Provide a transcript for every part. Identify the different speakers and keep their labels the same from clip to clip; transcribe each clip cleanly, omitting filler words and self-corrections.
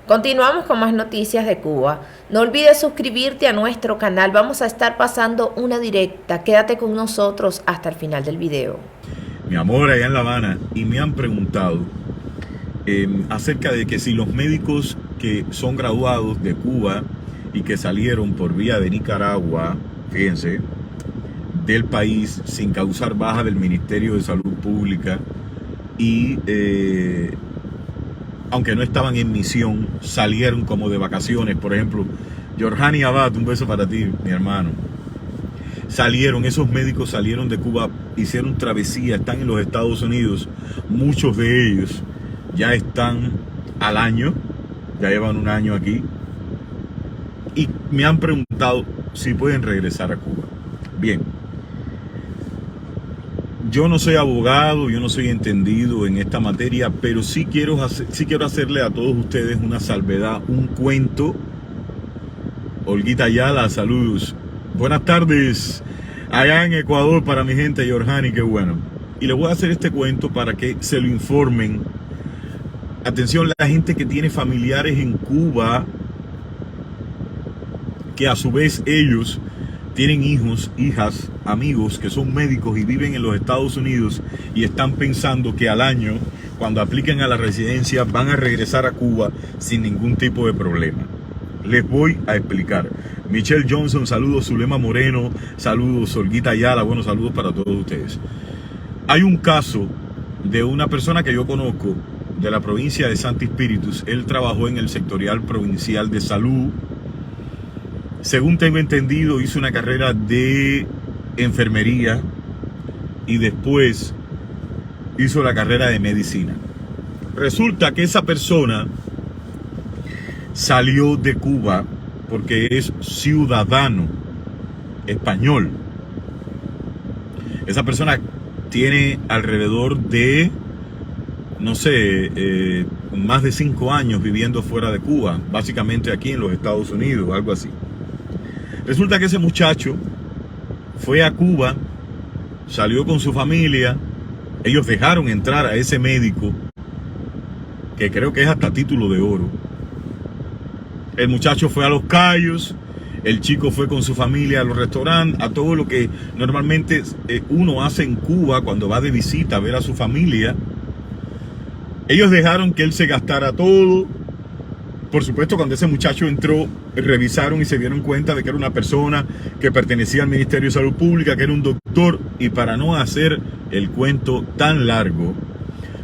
Speaker 1: Continuamos con más noticias de Cuba. No olvides suscribirte a nuestro canal. Vamos a estar pasando una directa. Quédate con nosotros hasta el final del video.
Speaker 2: Mi amor, allá en La Habana, y me han preguntado acerca de que si los médicos que son graduados de Cuba y que salieron por vía de Nicaragua, fíjense, del país sin causar baja del Ministerio de Salud Pública y aunque no estaban en misión, salieron como de vacaciones. Por ejemplo, Yorhani Abad, un beso para ti, mi hermano. Esos médicos salieron de Cuba, hicieron travesía, están en los Estados Unidos. Muchos de ellos ya están al año, ya llevan un año aquí. Y me han preguntado si pueden regresar a Cuba. Bien. Yo no soy abogado, yo no soy entendido en esta materia, pero sí quiero hacerle a todos ustedes una salvedad, un cuento. Olguita Ayala, saludos. Buenas tardes allá en Ecuador para mi gente, Yorhani, qué bueno. Y les voy a hacer este cuento para que se lo informen. Atención, la gente que tiene familiares en Cuba, que a su vez ellos tienen hijos, hijas, amigos que son médicos y viven en los Estados Unidos y están pensando que al año, cuando apliquen a la residencia, van a regresar a Cuba sin ningún tipo de problema. Les voy a explicar. Michelle Johnson, saludos. Zulema Moreno, saludos. Olguita Ayala, bueno, saludos para todos ustedes. Hay un caso de una persona que yo conozco de la provincia de Santi Espíritus. Él trabajó en el sectorial provincial de salud. Según tengo entendido, hizo una carrera de enfermería y después hizo la carrera de medicina. Resulta que esa persona salió de Cuba porque es ciudadano español. Esa persona tiene alrededor de, no sé, más de 5 años viviendo fuera de Cuba, básicamente aquí en los Estados Unidos, algo así. Resulta que ese muchacho fue a Cuba, salió con su familia, ellos dejaron entrar a ese médico, que creo que es hasta título de oro. El muchacho fue a Los Cayos, el chico fue con su familia a los restaurantes, a todo lo que normalmente uno hace en Cuba cuando va de visita a ver a su familia. Ellos dejaron que él se gastara todo. Por supuesto, cuando ese muchacho entró, revisaron y se dieron cuenta de que era una persona que pertenecía al Ministerio de Salud Pública, que era un doctor. Y para no hacer el cuento tan largo,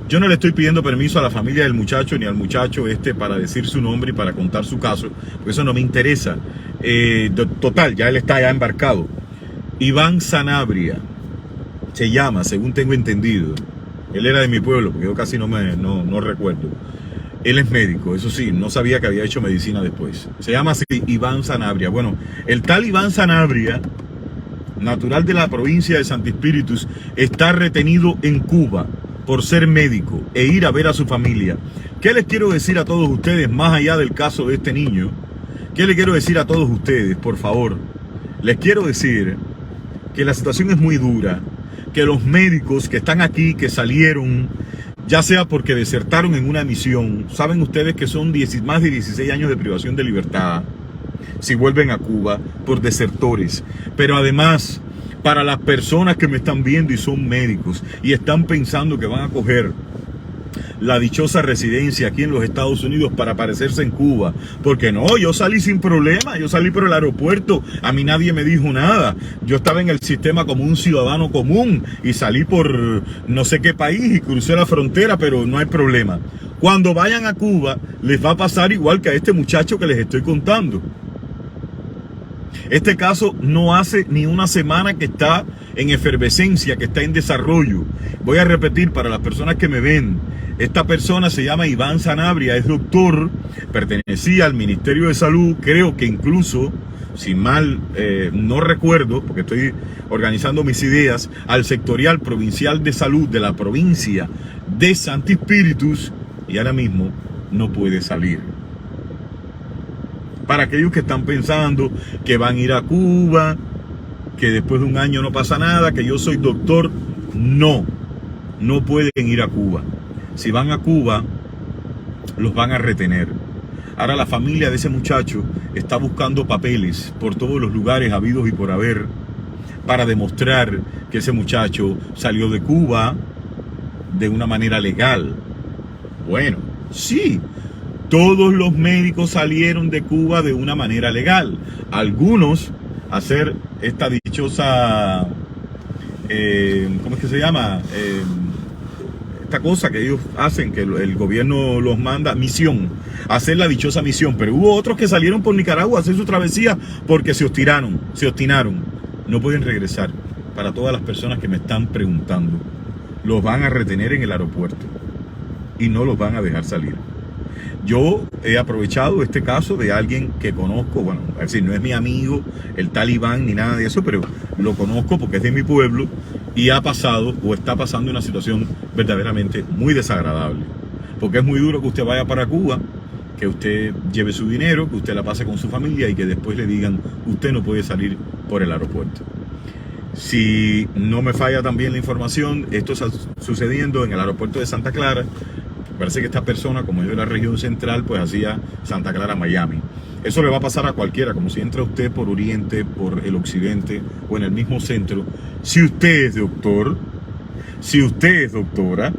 Speaker 2: yo no le estoy pidiendo permiso a la familia del muchacho ni al muchacho para decir su nombre y para contar su caso, porque eso no me interesa. Total, ya él está ya embarcado. Iván Sanabria se llama, según tengo entendido. Él era de mi pueblo, porque yo casi no recuerdo. Él es médico, eso sí, no sabía que había hecho medicina después. Se llama así, Iván Sanabria. Bueno, el tal Iván Sanabria, natural de la provincia de Santi Espíritus, está retenido en Cuba por ser médico e ir a ver a su familia. ¿Qué les quiero decir a todos ustedes, más allá del caso de este niño? ¿Qué les quiero decir a todos ustedes, por favor? Les quiero decir que la situación es muy dura, que los médicos que están aquí, que salieron, ya sea porque desertaron en una misión, saben ustedes que son más de 16 años de privación de libertad si vuelven a Cuba por desertores. Pero además, para las personas que me están viendo y son médicos y están pensando que van a coger la dichosa residencia aquí en los Estados Unidos para aparecerse en Cuba, porque no, yo salí sin problema, yo salí por el aeropuerto, a mí nadie me dijo nada, yo estaba en el sistema como un ciudadano común y salí por no sé qué país y crucé la frontera, pero no hay problema. Cuando vayan a Cuba les va a pasar igual que a este muchacho que les estoy contando. Este caso no hace ni una semana que está en efervescencia, que está en desarrollo. Voy a repetir para las personas que me ven. Esta persona se llama Iván Sanabria, es doctor, pertenecía al Ministerio de Salud, creo que incluso, si mal no recuerdo, porque estoy organizando mis ideas, al sectorial provincial de salud de la provincia de Santi Espíritus, y ahora mismo no puede salir. Para aquellos que están pensando que van a ir a Cuba, que después de un año no pasa nada, que yo soy doctor, no pueden ir a Cuba. Si van a Cuba, los van a retener. Ahora la familia de ese muchacho está buscando papeles por todos los lugares habidos y por haber para demostrar que ese muchacho salió de Cuba de una manera legal. Bueno, sí, todos los médicos salieron de Cuba de una manera legal. Algunos hacer esta dichosa, ¿cómo es que se llama? Esta cosa que ellos hacen, que el gobierno los manda, misión, hacer la dichosa misión. Pero hubo otros que salieron por Nicaragua a hacer su travesía porque se obstinaron. No pueden regresar. Para todas las personas que me están preguntando, los van a retener en el aeropuerto y no los van a dejar salir. Yo he aprovechado este caso de alguien que conozco, bueno, es decir, no es mi amigo, el talibán ni nada de eso, pero lo conozco porque es de mi pueblo y ha pasado o está pasando una situación verdaderamente muy desagradable. Porque es muy duro que usted vaya para Cuba, que usted lleve su dinero, que usted la pase con su familia y que después le digan, usted no puede salir por el aeropuerto. Si no me falla también la información, esto está sucediendo en el aeropuerto de Santa Clara. Parece que esta persona, como es de la región central, pues hacía Santa Clara, Miami. Eso le va a pasar a cualquiera, como si entra usted por Oriente, por el Occidente o en el mismo centro. Si usted es doctor, si usted es doctora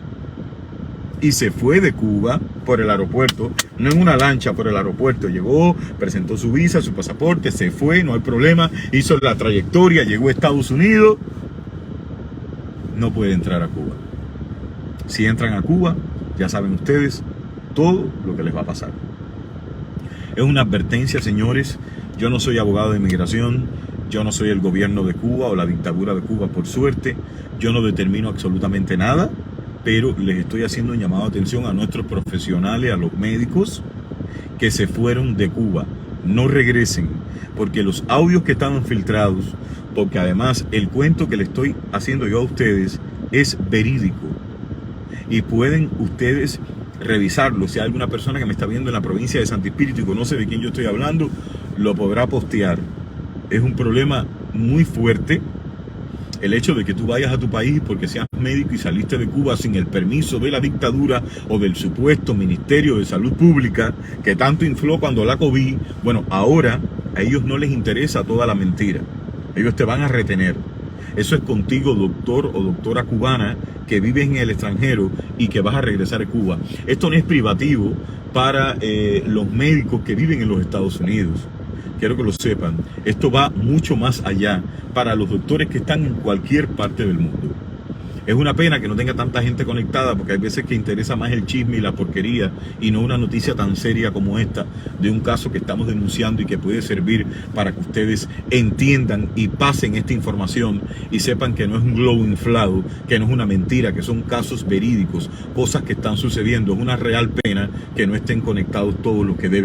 Speaker 2: y se fue de Cuba por el aeropuerto, no en una lancha, por el aeropuerto, llegó, presentó su visa, su pasaporte, se fue, no hay problema, hizo la trayectoria, llegó a Estados Unidos, no puede entrar a Cuba. Si entran a Cuba, ya saben ustedes todo lo que les va a pasar. Es una advertencia, señores. Yo no soy abogado de inmigración, yo no soy el gobierno de Cuba o la dictadura de Cuba, por suerte. Yo no determino absolutamente nada, pero les estoy haciendo un llamado de atención a nuestros profesionales, a los médicos que se fueron de Cuba. No regresen, porque los audios que estaban filtrados, porque además el cuento que le estoy haciendo yo a ustedes es verídico. Y pueden ustedes revisarlo. Si hay alguna persona que me está viendo en la provincia de Santo Espíritu y conoce de quién yo estoy hablando, lo podrá postear. Es un problema muy fuerte el hecho de que tú vayas a tu país porque seas médico y saliste de Cuba sin el permiso de la dictadura o del supuesto Ministerio de Salud Pública que tanto infló cuando la COVID. Bueno, ahora a ellos no les interesa toda la mentira. Ellos te van a retener. Eso es contigo, doctor o doctora cubana que vives en el extranjero y que vas a regresar a Cuba. Esto no es privativo para los médicos que viven en los Estados Unidos. Quiero que lo sepan. Esto va mucho más allá para los doctores que están en cualquier parte del mundo. Es una pena que no tenga tanta gente conectada porque hay veces que interesa más el chisme y la porquería y no una noticia tan seria como esta de un caso que estamos denunciando y que puede servir para que ustedes entiendan y pasen esta información y sepan que no es un globo inflado, que no es una mentira, que son casos verídicos, cosas que están sucediendo. Es una real pena que no estén conectados todos los que deben.